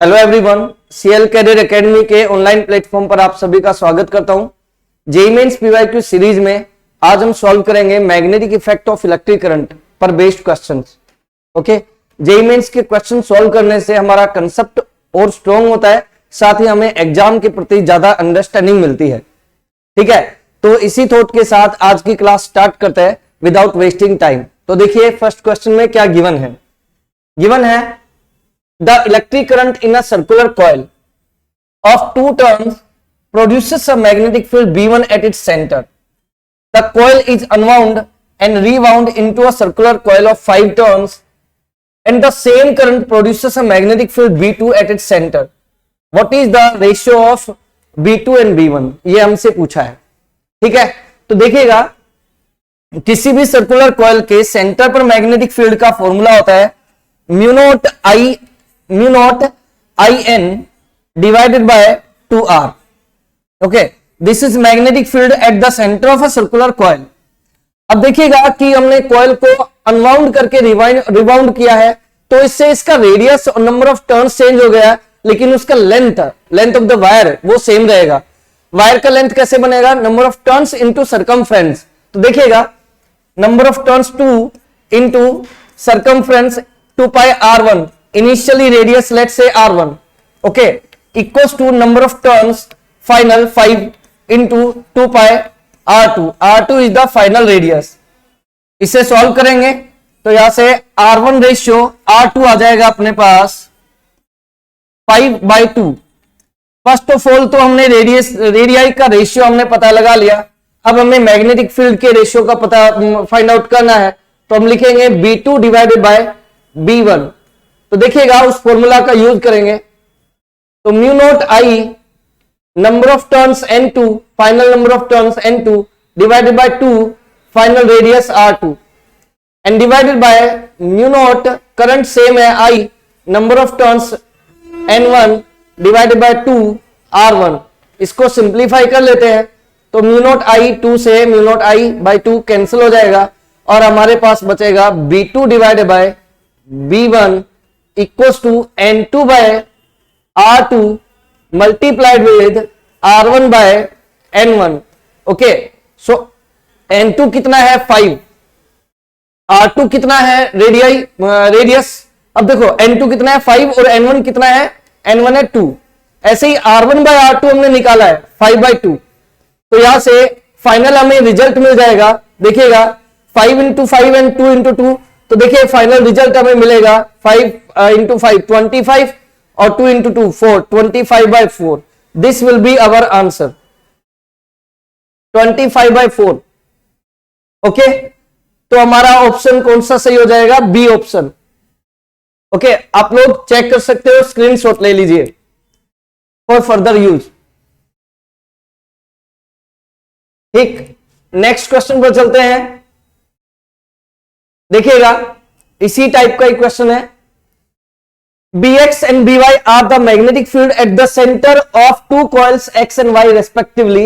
Hello everyone, CL career academy के online platform पर आप सभी का स्वागत करता हूं। जेईई मेंस पीवाईक्यू सीरीज में आज हम सॉल्व करेंगे magnetic effect of electric current पर based questions. Okay, JEE Mains के क्वेश्चन सॉल्व करने से हमारा कंसेप्ट और स्ट्रॉन्ग होता है, साथ ही हमें एग्जाम के प्रति ज्यादा अंडरस्टैंडिंग मिलती है। ठीक है, तो इसी थॉट के साथ आज की क्लास स्टार्ट करते हैं विदाउट वेस्टिंग टाइम। तो देखिए फर्स्ट क्वेश्चन में क्या गिवन है। गिवन है the electric current in a circular coil of two turns produces a magnetic field B1 at its center. The coil is unwound and rewound into a circular coil of 5 turns and the same current produces a magnetic field B2 at its center. What is the ratio of B2 and B1? ये हमसे पूछा है। ठीक है, तो देखिएगा किसी भी सर्कुलर कॉइल के सेंटर पर मैग्नेटिक फील्ड का फॉर्मूला होता है mu not I N divided by 2r। Okay, this is magnetic field at the centre of a circular coil. अब देखिएगा कि हमने कॉइल को अनवाउंड करके रिबाउंड किया है, तो इससे इसका रेडियस और नंबर ऑफ टर्न्स चेंज हो गया, लेकिन उसका लेंथ ऑफ द वायर वो सेम रहेगा। वायर का लेंथ कैसे बनेगा? Number of turns into circumference. तो देखिएगा number of turns 2 into circumference 2 pi r1, initially radius let's say r1, okay, equals to number of turns final 5 into 2 pi r2 is the final radius। इसे solve करेंगे तो यहां से r1 ratio r2 आ जाएगा अपने पास 5/2। First of all तो हमने radii का रेशियो हमने पता लगा लिया। अब हमें मैग्नेटिक फील्ड के रेशियो का पता फाइंड आउट करना है, तो हम लिखेंगे B2 डिवाइडेड बाय B1। तो देखिएगा उस फॉर्मूला का यूज करेंगे, तो mu not I number of turns n2 final number of turns n2 divided by 2 final radius r2 and divided by mu naught current same है I number of turns n1 divided by 2 r1। इसको simplify कर लेते हैं, तो mu not I 2 से mu not I bye 2 cancel हो जाएगा और हमारे पास बचेगा B2 divided by B1 equals to n2 by r2 multiplied with r1 by n1। Okay, so n2 कितना है 5, r2 कितना है रेडियस। अब देखो n2 कितना है 5 और n1 कितना है, n1 है 2। ऐसे ही r1 by r2 हमने निकाला है 5/2, तो यहां से फाइनल हमें रिजल्ट मिल जाएगा। देखिएगा 5 into 5 and 2 into 2, तो देखिए फाइनल रिजल्ट हमें मिलेगा 5 into 5 25 और 2 into 2 4 25/4। This will be our answer 25/4। Okay, तो हमारा ऑप्शन कौन सा सही हो जाएगा? B option. ओके, आप लोग चेक कर सकते हो, स्क्रीनशॉट ले लीजिए फॉर फर्दर यूज। ठीक, नेक्स्ट क्वेश्चन पर चलते हैं। देखिएगा इसी टाइप का एक क्वेश्चन है। Bx and By are the magnetic field at the center of two coils X and Y respectively,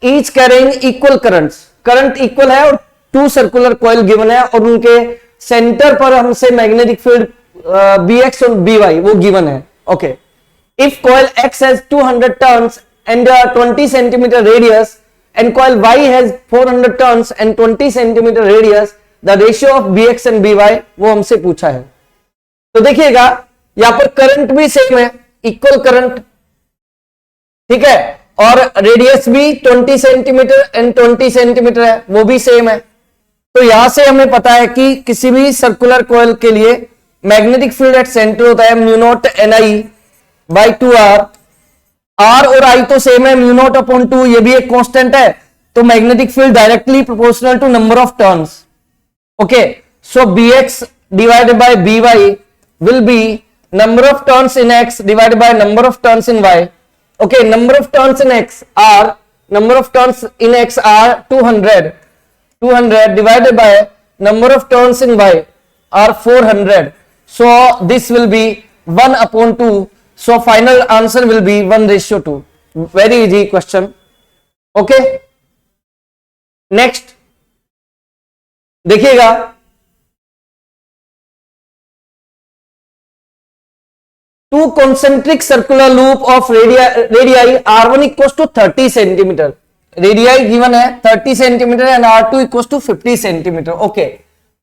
each carrying equal currents। Current equal है और 2 सर्कुलर कॉइल गिवन है और उनके सेंटर पर हमसे मैग्नेटिक फील्ड Bx और By वो given है। Okay, if coil X has 200 turns and 20 centimeter radius and coil Y has 400 turns and 20 centimeter radius, the ratio of Bx and By वो हमसे पूछा है। तो देखिएगा यहां पर करंट भी सेम है, इक्वल करंट, ठीक है, और रेडियस भी 20 सेंटीमीटर एंड 20 सेंटीमीटर है, वो भी सेम है। तो यहां से हमें पता है कि किसी भी सर्कुलर कॉइल के लिए मैग्नेटिक फील्ड एट सेंटर होता है mu naught NI by 2r। r और I तो सेम है, म्यू नॉट अपॉन 2 ये भी एक कांस्टेंट है, तो magnetic field directly proportional to number of turns. Okay, so Bx divided by By will be number of turns in X divided by number of turns in Y। okay, number of turns in X are 200 divided by number of turns in Y are 400, so this will be 1/2, so final answer will be 1/2। very easy question। okay, next देखिएगा two concentric circular loop of radii R1 equal to 30 centimetre, radii given है 30 centimetre and R2 equal to 50 centimetre. Okay,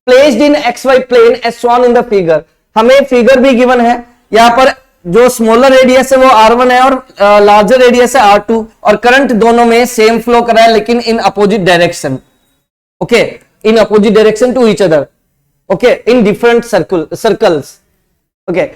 placed in XY plane as shown in the figure, हमें figure भी given है, यहां पर जो smaller radius है वो R1 है और लार्जर रेडियस है R2, और करंट दोनों में सेम फ्लो कर रहा है लेकिन in opposite direction. Okay, in opposite direction to each other, okay, in different circles. Okay,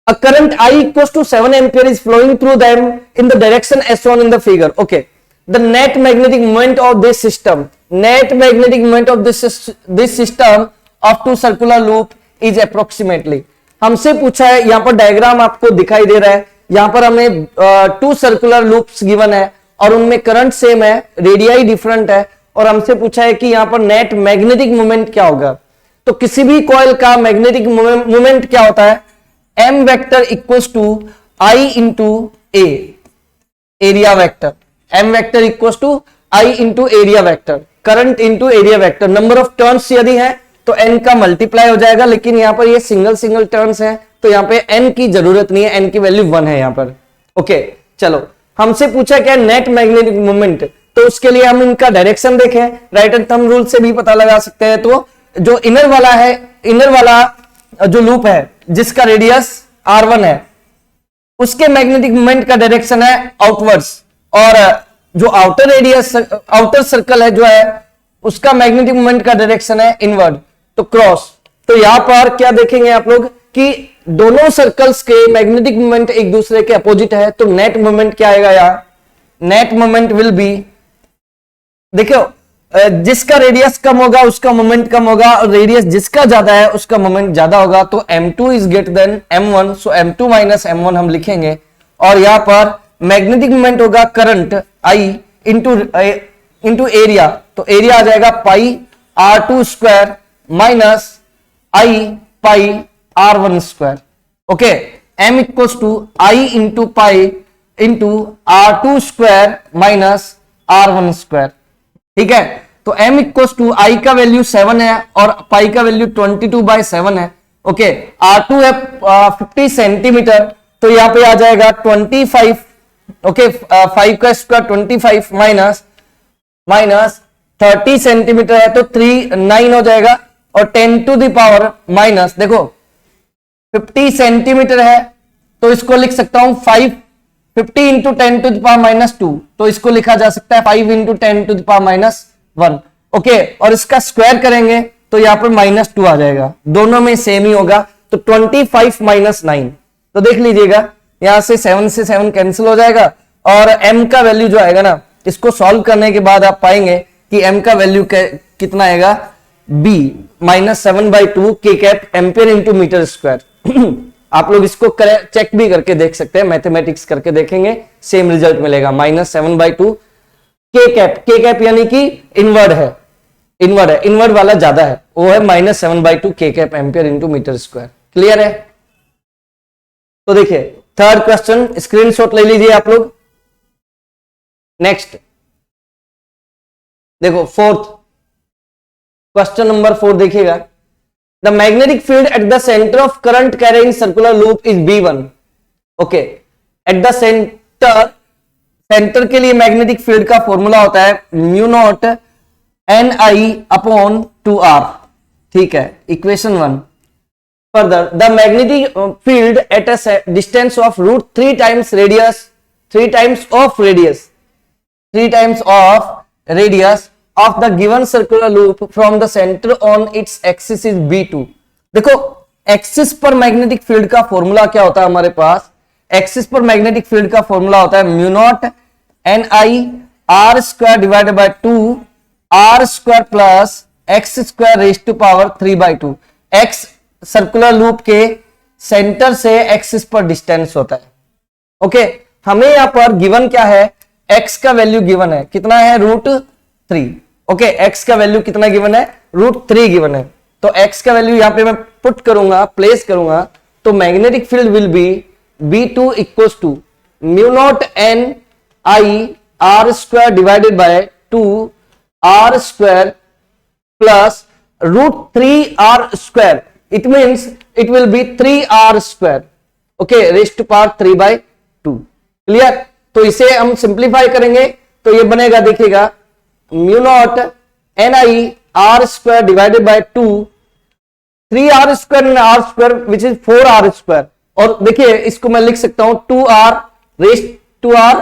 a current I equals to 7 ampere is flowing through them in the direction as shown in the figure. Okay, the net magnetic moment of this system, net magnetic moment of this system of two circular loop is approximately, हमसे पूछा है, यहां पर diagram आपको दिखाई दे रहा है, यहां पर हमें टू सर्कुलर लूप्स गिवन है और उनमें करंट सेम है, रेडियाई डिफरेंट है, और हमसे पूछा है कि यहां पर नेट मैग्नेटिक मोमेंट क्या होगा। तो किसी भी कॉइल का मैग्नेटिक मोमेंट क्या होता है, M vector equals to I into A, area vector, M vector equals to I into area vector, current into area vector. Number of turns यदि है तो N का मल्टीप्लाई हो जाएगा, लेकिन यहां पर ये सिंगल टर्न्स है तो यहां पे N की जरूरत नहीं है, N की वैल्यू 1 है यहां पर। ओके, चलो, हमसे पूछा क्या नेट मैग्नेटिक मोमेंट, तो उसके लिए हम इनका डायरेक्शन देखें, राइट एंड थंब रूल से भी पता लगा सकते हैं। तो जो इनर वाला है, इनर वाला जो लूप है जिसका रेडियस R1 है, उसके मैग्नेटिक मोमेंट का डायरेक्शन है आउटवर्ड्स, और जो आउटर रेडियस, आउटर सर्कल है जो है, उसका मैग्नेटिक मोमेंट का डायरेक्शन है इनवर्ड, तो क्रॉस। तो यहां पर क्या देखेंगे आप लोग कि दोनों सर्कल्स के मैग्नेटिक मोमेंट एक दूसरे के अपोजिट है, तो नेट मोमेंट क्या आएगा यार, नेट मोमेंट विल बी, देखो जिसका रेडियस कम होगा उसका मोमेंट कम होगा, और रेडियस जिसका ज्यादा है उसका मोमेंट ज्यादा होगा, तो M2 is greater than M1, so M2 minus M1 हम लिखेंगे, और यहां पर मैग्नेटिक मोमेंट होगा करंट I इंटू एरिया, तो एरिया आ जाएगा pi R2 square minus I pi R1 square. Okay, M equals to I into pi into R2 square minus R1 square, ठीक है। तो M इक्वल्स टू I का value 7 है और पाई का वैल्यू 22/7 है। ओके, R2 है 50 सेंटीमीटर, तो यहां पे आ जाएगा 25, ओके, 5 का स्क्वायर 25 माइनस 30 सेंटीमीटर है तो 9 हो जाएगा, और 10 टू द पावर माइनस, देखो 50 सेंटीमीटर है तो इसको लिख सकता हूं 50 into 10 to the power minus 2, तो इसको लिखा जा सकता है 5 into 10 to the power minus 1। Okay, और इसका स्क्वायर करेंगे तो यहां पर -2 आ जाएगा, दोनों में सेम ही होगा, तो 25 माइनस 9, तो देख लीजिएगा यहां से 7 से 7 कैंसिल हो जाएगा, और M का वैल्यू जो आएगा ना, इसको सॉल्व करने के बाद आप पाएंगे कि M का वैल्यू कितना आएगा, B -7/2 K cap ampere into metre square. आप लोग इसको चेक भी करके देख सकते हैं, मैथमेटिक्स करके देखेंगे सेम रिजल्ट मिलेगा, -7/2 K कैप यानी कि इनवर्ड है, इनवर्ड वाला ज्यादा है, वो है -7/2 K cap ampere into metre square. Clear है? तो देखिए थर्ड क्वेश्चन स्क्रीनशॉट ले लीजिए आप लोग। नेक्स्ट देखो फोर्थ क्वेश्चन नंबर 4 देखिएगा। The magnetic field at the centre of current carrying circular loop is B1। Okay, eight the centre के लिए मैग्नेटिक फील्ड का फॉर्मूला होता है μ0 Ni/2R। ठीक है, equation 1। Further the magnetic field at a distance of √3 times radius of the given circular loop from the center on its axis is B2। देखो axis पर magnetic field का formula क्या होता है हमारे पास, एक्सिस पर मैग्नेटिक फील्ड का फॉर्मूला होता है μ0 Ni/r² divided by 2r² plus x² raised to power 3/2। x circular loop के सेंटर से एक्सिस पर डिस्टेंस होता है। ओके, हमें यहां पर गिवन क्या है, x का वैल्यू गिवन है, कितना है, √3। ओके, x का वैल्यू कितना गिवन है, √3 गिवन है, तो x का वैल्यू यहां पे मैं पुट करूंगा, प्लेस करूंगा, तो magnetic field will be B2 equals to μ0 Ni/r² divided by 2r² plus √3r²। It means it will be 3r²। Okay, raised to power 3/2। Clear? तो इसे हम सिंप्लीफाई करेंगे तो ये बनेगा, देखिएगा, mu naught NI r square divided by 2, 3r square and r square which is 4r square. और देखिए इसको मैं लिख सकता हूं 2r raised to r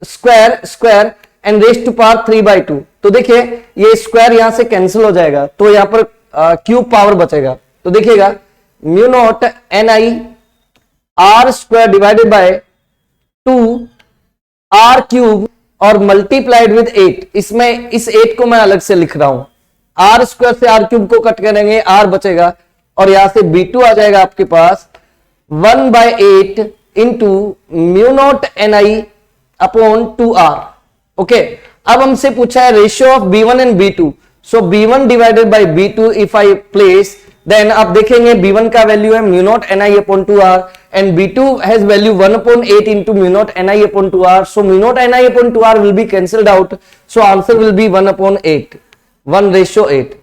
square square and rest to power 3/2। तो देखिए ये स्क्वायर यहां से कैंसिल हो जाएगा, तो यहां पर क्यूब पावर बचेगा। तो देखिएगा mu naught NI r square divided by 2r cube और मल्टीप्लाइड विद 8। इसमें इस 8 को मैं अलग से लिख रहा हूं, r स्क्वायर से r क्यूब को कट करेंगे, r बचेगा और यहां से b2 आ जाएगा आपके पास 1/8 into mu naught NI upon 2r। Okay, अब हमसे पूछा है ratio of B1 and B2। So B1 divided by B2 if I place, then आप देखेंगे B1 का वैल्यू है mu naught NI upon 2r and B2 has value 1/8 into mu naught NI upon 2r. So mu naught NI upon 2r will be cancelled out. So answer will be 1/8, 1/8,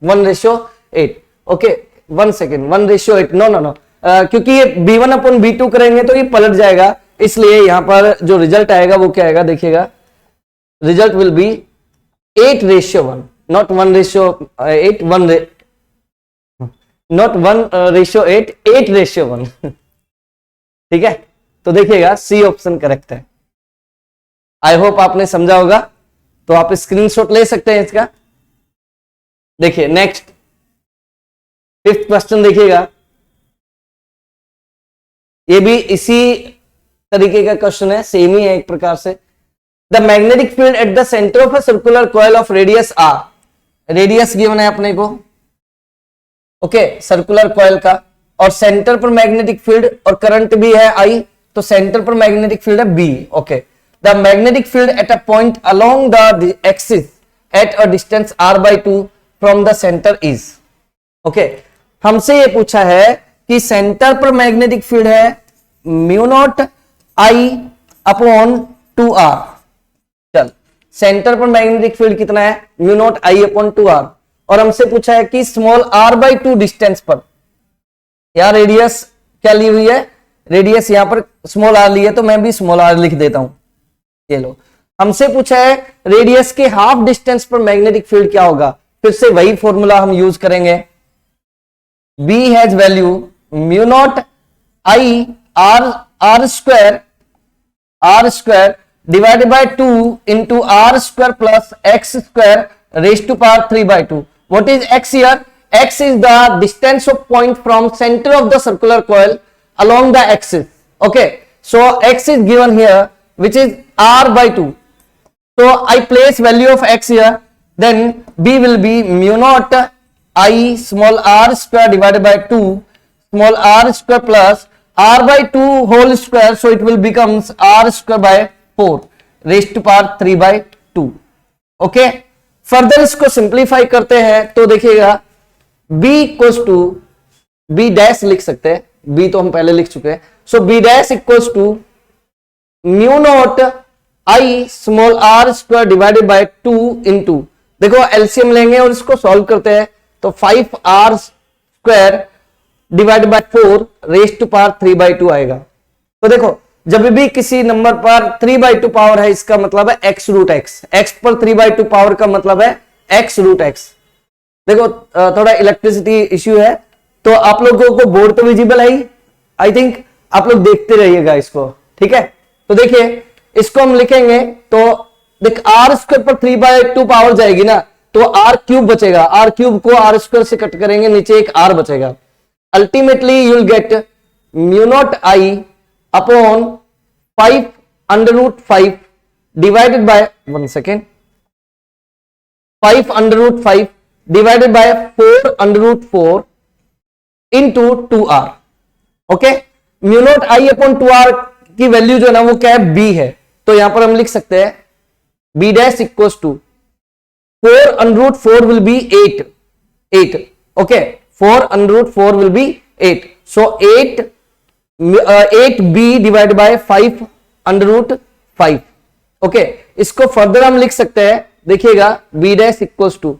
1/8. Okay, 1 second, 1/8. No. क्योंकि ये B1 upon B2 करेंगे तो ये पलट जाएगा, इसलिए यहां पर जो रिजल्ट आएगा वो क्या आएगा, देखिएगा, result will be 8/1, not 1/8, not 1/8, 8/1। ठीक है, तो देखिएगा सी ऑप्शन करेक्ट है। आई होप आपने समझा होगा, तो आप स्क्रीनशॉट ले सकते हैं इसका। देखिए नेक्स्ट 5th क्वेश्चन देखिएगा, ये भी इसी तरीके का क्वेश्चन है, सेम ही है एक प्रकार से। The magnetic field at the centre of a circular coil of radius r, radius given है अपने को, ओके, सर्कुलर कॉइल का, और सेंटर पर मैग्नेटिक फील्ड और करंट भी है I, तो सेंटर पर मैग्नेटिक फील्ड है B। Okay, the magnetic field at a point along the axis at a distance r/2 from the centre is. Okay, हमसे ये पूछा है कि सेंटर पर मैग्नेटिक फील्ड है mu naught I upon 2r। चल, सेंटर पर मैग्नेटिक फील्ड कितना है, mu naught I upon 2r, और हमसे पूछा है कि स्मॉल r/2 डिस्टेंस पर, यहां रेडियस क्या ली हुई है, रेडियस यहां पर स्मॉल r ली है, तो मैं भी स्मॉल r लिख देता हूं। ये लो, हमसे पूछा है रेडियस के हाफ डिस्टेंस पर मैग्नेटिक फील्ड क्या होगा, फिर से वही फॉर्मूला हम यूज करेंगे। B has value mu naught I r square divided by 2 into r square plus x square raised to power 3/2. What is x here? X is the distance of point from center of the circular coil along the axis. Okay, so x is given here, which is r/2. So I place value of x here, then B will be mu naught I small r square divided by 2 small r square plus r/2 whole square. So it will becomes r square by 4 raised to power 3/2. Okay. Further इसको simplify करते हैं तो देखिएगा b equals to, b dash लिख सकते हैं, b तो हम पहले लिख चुके हैं। So b dash equals to mu naught I small r square divided by 2 into, देखो एलसीएम लेंगे और इसको सॉल्व करते हैं, तो 5r square divided by 4 raised to power 3/2 आएगा। तो देखो जब भी किसी नंबर पर 3/2 पावर है, इसका मतलब है x रूट x, x पर 3/2 पावर का मतलब है x रूट x। देखो थोड़ा इलेक्ट्रिसिटी इश्यू है, तो आप लोगों को बोर्ड तो विजिबल है ही, आई थिंक आप लोग देखते रहिएगा इसको, ठीक है। तो देखिए इसको हम लिखेंगे, तो देख r स्क्वायर पर 3/2 पावर जाएगी ना, तो r क्यूब बचेगा, r क्यूब को r स्क्वायर से कट करेंगे, नीचे एक r बचेगा। Ultimately you will get mu naught I upon 5√5 divided by 1 second 5√5 divided by 4√4 into 2r। Okay, mu naught I upon 2r की वैल्यू जो है ना वो क्या है, b है, तो यहां पर हम लिख सकते हैं b dash equals to 4√4 will be 8। Okay, 4√4 will be 8, so 8b divide by 5√5। Okay, इसको फर्दर हम लिख सकते हैं, देखिएगा b डैश इक्वल्स टू,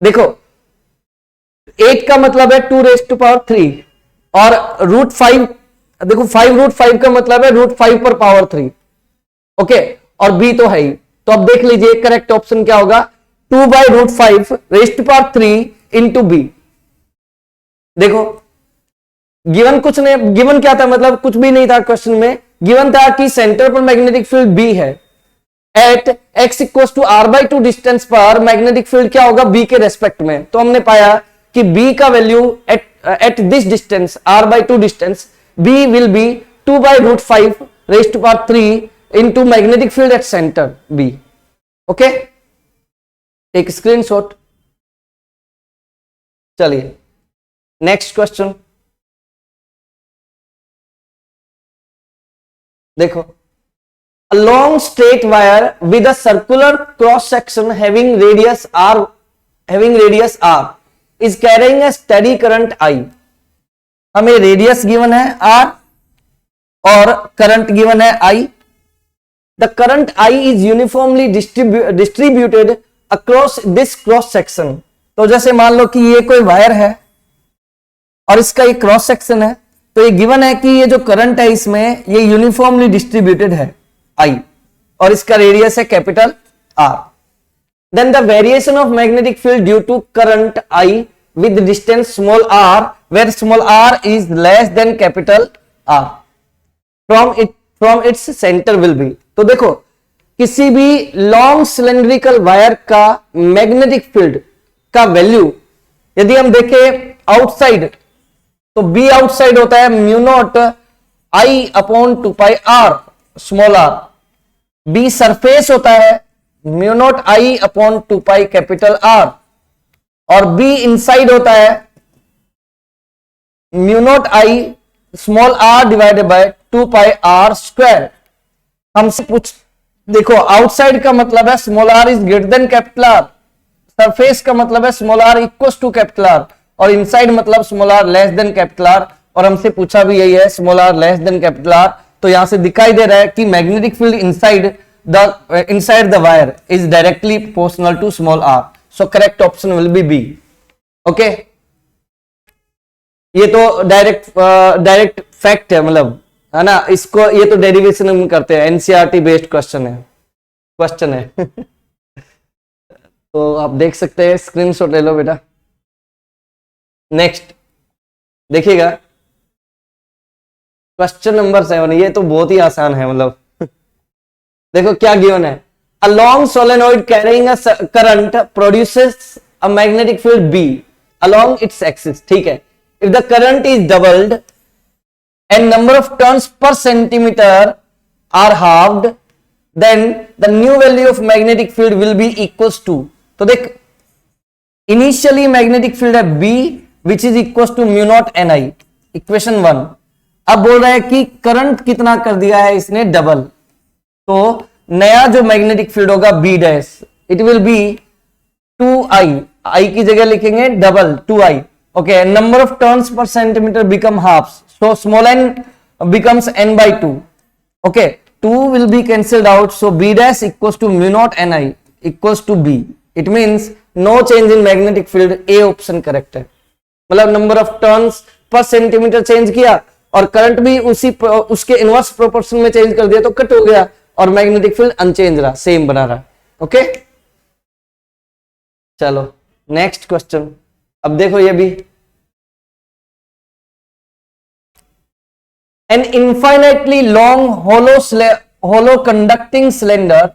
देखो 8 का मतलब है 2 रेज़ टू पावर 3 और √5, देखो 5√5 का मतलब है √5 पर पावर 3, ओके, और b तो है ही, तो अब देख लीजिए करेक्ट ऑप्शन क्या होगा, 2/√5 raised to power 3 into b। देखो गिवन कुछ नहीं, गिवन क्या था, मतलब कुछ भी नहीं था क्वेश्चन में, गिवन था कि सेंटर पर मैग्नेटिक फील्ड b है, at x equal to r/2 distance पर मैग्नेटिक फील्ड क्या होगा b के रेस्पेक्ट में। तो हमने पाया कि b का value at this distance r/2 distance b will be 2/√5 raised to power 3 into magnetic field at centre b। Okay, एक स्क्रीनशॉट। चलिए नेक्स्ट क्वेश्चन देखो, a long straight wire with a circular cross section having radius r is carrying a steady current I। हमें radius given है r और current given है I। The current I is uniformly distributed across this cross section। तो जैसे मान लो कि ये कोई वायर है और इसका एक क्रॉस सेक्शन है, तो ये गिवन है कि ये जो करंट है इसमें ये यूनिफॉर्मली डिस्ट्रीब्यूटेड है I, और इसका रेडियस है capital R। Then the variation of magnetic field due to current I with distance small r where small r is less than capital R from its centre will be. तो देखो किसी भी long cylindrical wire का magnetic field का value यदि हम देखें outside, तो b आउटसाइड होता है μ0 I/2πr small r, b surface होता है μ0 I/2π कैपिटल R, और b इनसाइड होता है μ0 I small r divided by 2πr square. हमसे पूछ, देखो आउटसाइड का मतलब है small r is greater than capital R, surface का मतलब है small r equals to capital R, और इनसाइड मतलब small r less than capital R, और हमसे पूछा भी यही है small r less than capital R। तो यहां से दिखाई दे रहा है कि magnetic field inside the wire is directly proportional to small r, so correct option will be B. Okay, ये तो डायरेक्ट फैक्ट है, मतलब है ना, इसको ये तो डेरिवेशन हम करते हैं, एनसीईआरटी बेस्ड क्वेश्चन है तो आप देख सकते हैं, स्क्रीनशॉट ले लो बेटा। नेक्स्ट देखिएगा क्वेश्चन नंबर 7, ये तो बहुत ही आसान है, मतलब देखो क्या गिवन है, a long solenoid carrying a current produces a magnetic field B along its axis। ठीक है, if the current is doubled and number of turns per centimeter are halved, then the new value of magnetic field will be equals to। तो देख initially magnetic field है B which is equals to μ0 Ni, equation 1। अब बोल रहा है कि current कितना कर दिया है इसने, डबल, तो नया जो मैग्नेटिक फील्ड होगा B dash, it will B 2I, I की जगह लिखेंगे double 2I। Okay, number of turns per centimetre become half, so small n becomes n/2। Okay, 2 will be cancelled out, so B dash equals to μ0 Ni equals to B। It means no change in magnetic field, A option correct है। मतलब number of turns per centimetre change किया और current भी उसके inverse proportion में change कर दिया, तो कट हो गया और मैग्नेटिक फील्ड अनचेंज रहा, सेम बना रहा। ओके, चलो नेक्स्ट क्वेश्चन। अब देखो ये भी, an infinitely long hollow conducting cylinder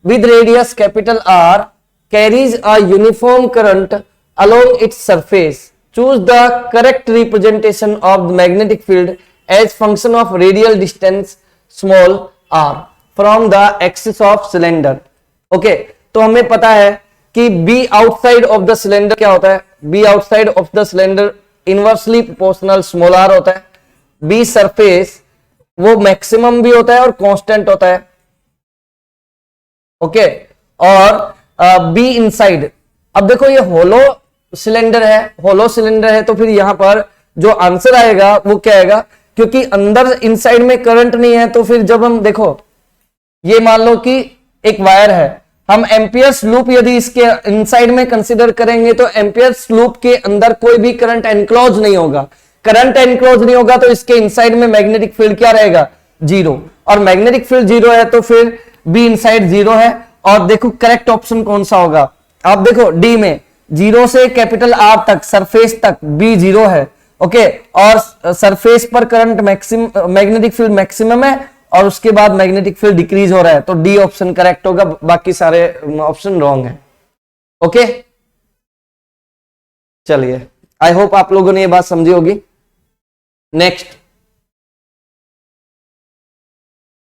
with radius capital R carries a uniform current along its surface. Choose the correct representation of the magnetic field as function of radial distance small r from the axis of cylinder। Okay, तो हमें पता है कि B outside of the cylinder क्या होता है, B outside of the cylinder inversely proportional small r होता है, B surface वो मैक्सिमम भी होता है और कांस्टेंट होता है। ओके, और बी इनसाइड, अब देखो ये होलो सिलेंडर है, तो फिर यहां पर जो आंसर आएगा वो क्या आएगा, क्योंकि अंदर इनसाइड में करंट नहीं है, तो फिर जब हम देखो ये मान लो कि एक वायर है, हम एम्पियर्स लूप यदि इसके इनसाइड में कंसीडर करेंगे तो एम्पियर्स लूप के अंदर कोई भी करंट एनक्लोज नहीं होगा, करंट एनक्लोज नहीं होगा तो इसके इनसाइड में मैग्नेटिक फील्ड क्या रहेगा, जीरो, और मैग्नेटिक फील्ड जीरो है तो फिर बी इनसाइड जीरो है। और देखो करेक्ट ऑप्शन कौन सा होगा, आप देखो डी में जीरो से कैपिटल आर तक सरफेस तक बी जीरो है, ओके, और सरफेस पर current maximum, magnetic field maximum है और उसके बाद मैग्नेटिक फील्ड डिक्रीज हो रहा है, तो डी ऑप्शन करेक्ट होगा, बाकी सारे ऑप्शन रॉन्ग है। ओके चलिए, आई होप आप लोगों ने ये बात समझी होगी। नेक्स्ट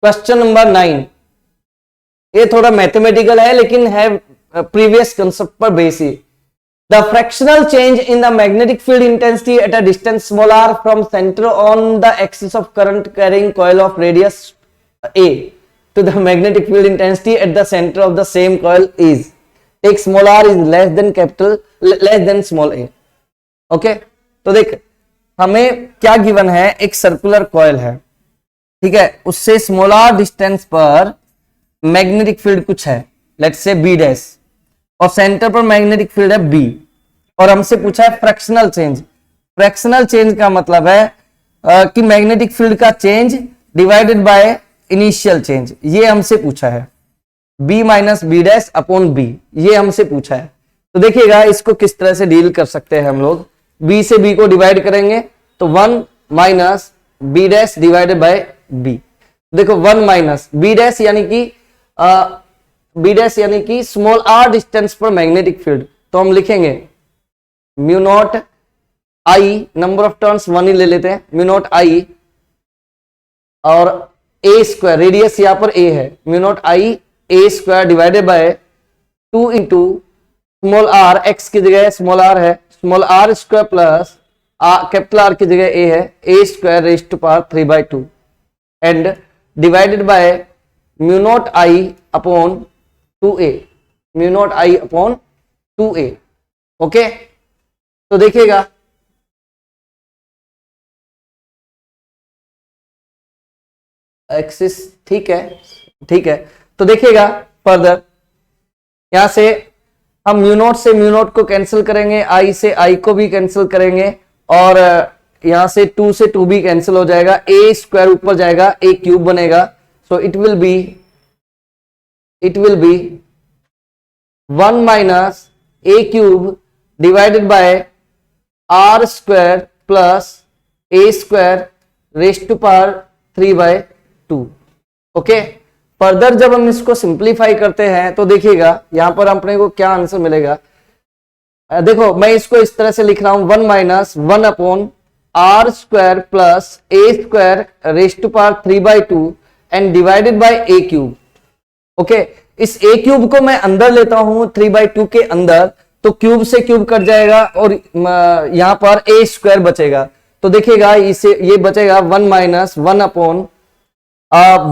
क्वेश्चन नंबर 9, ये थोड़ा मैथमेटिकल है लेकिन है प्रीवियस कंसेप्ट पर base he. The fractional change in the magnetic field intensity at a distance small r from center on the axis of current carrying coil of radius a to the magnetic field intensity at the center of the same coil is, take small r is less than small a। Okay, तो देख हमें क्या given है, एक circular coil है, ठीक है, उससे स्मॉल r डिस्टेंस पर मैग्नेटिक फील्ड कुछ है, लेट्स से b डैश, और सेंटर पर मैग्नेटिक फील्ड है B, और हमसे पूछा है फ्रैक्शनल चेंज। फ्रैक्शनल चेंज का मतलब है कि मैग्नेटिक फील्ड का change divided by initial change, ये हमसे पूछा है, B minus B dash upon B, ये हमसे पूछा है। तो देखिएगा इसको किस तरह से डील कर सकते हैं हम लोग, B से B को डिवाइड करेंगे तो 1 minus B dash divided by B। देखो 1 माइनस बी डैश यानी कि स्मॉल r डिस्टेंस पर मैग्नेटिक फील्ड, तो हम लिखेंगे mu not I, number of turns 1 ही ले लेते हैं, म्यू नॉट आई और a स्क्वायर, रेडियस यहां पर a है, mu not I a square divided by 2 into small r, x की जगह स्मॉल r है, small r square plus capital R की जगह a है, a square raised to power 3/2 and divided by mu not I upon 2a, mu not I upon 2a। Okay, तो देखिएगा axis, ठीक है, तो देखिएगा फर्दर यहां से हम म्यू नॉट से म्यू नॉट को कैंसिल करेंगे, आई से आई को भी कैंसिल करेंगे, और यहां से 2 से 2 भी कैंसिल हो जाएगा, a स्क्वायर ऊपर जाएगा, a क्यूब बनेगा, so it will be 1 minus a cube divided by r square plus a square raised to power 3/2। Okay, further जब हम इसको सिंप्लीफाई करते हैं तो देखिएगा यहां पर अपने को क्या आंसर मिलेगा। देखो मैं इसको इस तरह से लिख रहा हूं, 1 minus 1 upon r square plus a square raised to power 3/2 and divided by a cube. Okay, इस a क्यूब को मैं अंदर लेता हूं 3/2 के अंदर, तो क्यूब से क्यूब कट जाएगा और यहां पर a स्क्वायर बचेगा, तो देखिएगा इसे ये बचेगा 1 minus 1 upon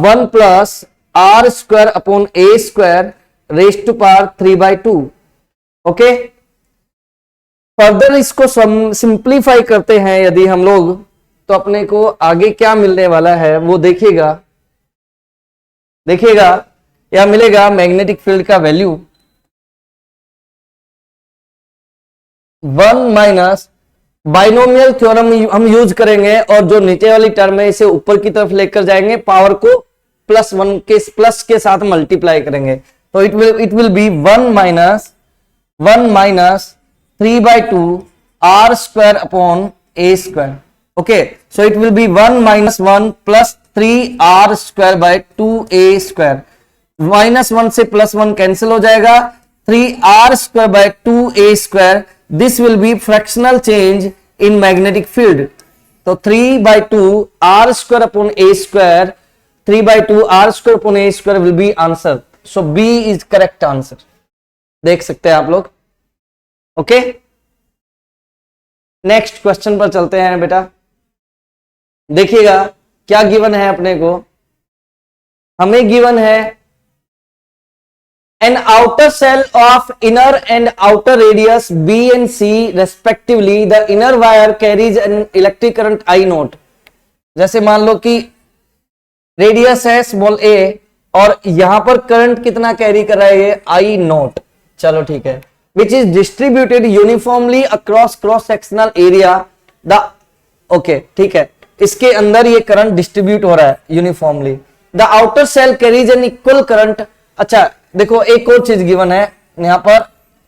1 plus r square upon a square raised to power 3/2। Okay, further इसको सिंप्लीफाई करते हैं यदि हम लोग, तो अपने को आगे क्या मिलने वाला है वो देखिएगा यह मिलेगा मैग्नेटिक फील्ड का वैल्यू 1 माइनस बाइनोमियल थ्योरम हम यूज करेंगे, और जो नीचे वाली टर्म है इसे ऊपर की तरफ लेकर जाएंगे, पावर को प्लस के साथ मल्टीप्लाई करेंगे, तो it will be 1 minus 3/2 r square upon a square. Okay, so it will be 1 minus 1 plus 3r square by 2a square, minus 1 से प्लस 1 कैंसिल हो जाएगा, 3r square by 2a square, this will be fractional change in magnetic field, तो 3/2 r square upon a square, 3/2 r square upon a square will be answer, so b is correct answer, देख सकते हैं आप लोग। Okay, next question पर चलते हैं बेटा। देखिएगा क्या गिवन है अपने को, हमें गिवन है an outer cell of inner and outer radius b and c respectively, the inner wire carries an electric current I naught। जैसे मान लो कि रेडियस है स्मॉल a और यहां पर करंट कितना कैरी कर रहा है ये I naught, चलो ठीक है, which is distributed uniformly across cross sectional area, the okay ठीक है, इसके अंदर ये करंट डिस्ट्रीब्यूट हो रहा है uniformly. The outer shell carries an equal current. अच्छा देखो एक और चीज गिवन है यहां पर,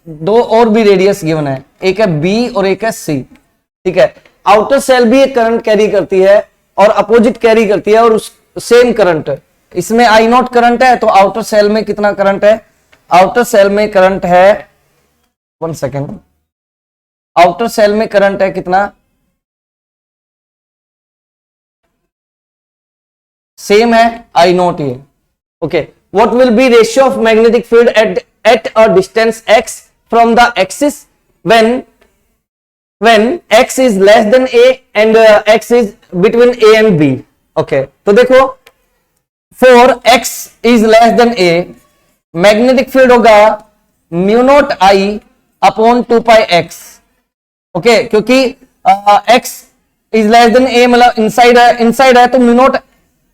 दो और भी रेडियस गिवन है, एक है बी और एक है सी, ठीक है। आउटर सेल भी एक करंट कैरी करती है और अपोजिट कैरी करती है, और उस सेम करंट, इसमें आई नॉट करंट है, तो आउटर सेल में कितना करंट है, आउटर सेल में करंट है 1 सेकेंड, आउटर सेल में करंट है कितना, सेम है आई नॉट ये, okay. What will be ratio of magnetic field at a distance x from the axis when x is less than a and x is between a and b, okay। तो देखो for x is less than a magnetic field होगा mu not I upon 2 pi x, okay, क्योंकि x is less than a मतलब inside है तो mu naught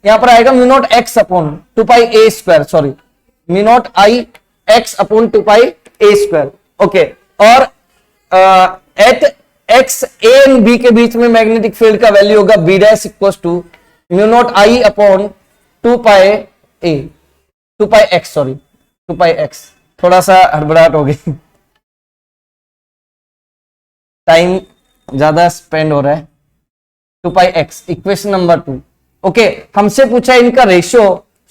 यहां पर आएगा mu naught x upon 2 pi a square, sorry mu not I x upon 2 pi a square, okay. और at x a and b के बीच में मैग्नेटिक फील्ड का वैल्यू होगा b dash equals to mu not I upon 2 pi a, 2 pi x, sorry 2 pi x, थोड़ा सा हड़बड़ाहट हो गई, टाइम ज्यादा स्पेंड हो रहा है। 2 pi x equation number 2, okay. हमसे पूछा इनका रेशियो,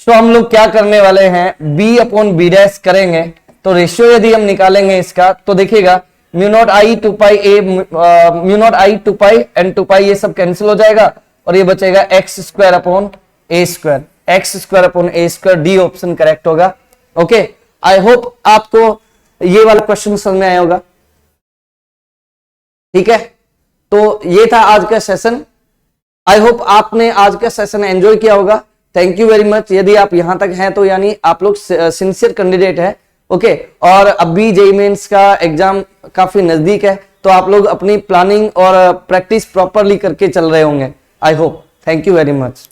तो हम लोग क्या करने वाले हैं, b अपॉन b डैश करेंगे, तो रेशियो यदि हम निकालेंगे इसका तो देखिएगा mu not I 2 pi a, mu not I 2 pi and 2 पाई ये सब कैंसिल हो जाएगा और ये बचेगा x square upon a square, x square upon a square, D option correct होगा, ओके। आई होप आपको ये वाला क्वेश्चन समझ में आया होगा, ठीक है। तो ये था आज का सेशन, आई होप आपने आज का सेशन एंजॉय किया होगा, थैंक यू वेरी मच। यदि आप यहां तक हैं तो यानी आप लोग सिंसियर कैंडिडेट है, ओके। और अभी जेईई मेंस का एग्जाम काफी नजदीक है, तो आप लोग अपनी प्लानिंग और प्रैक्टिस प्रॉपरली करके चल रहे होंगे, I hope. Thank you very much.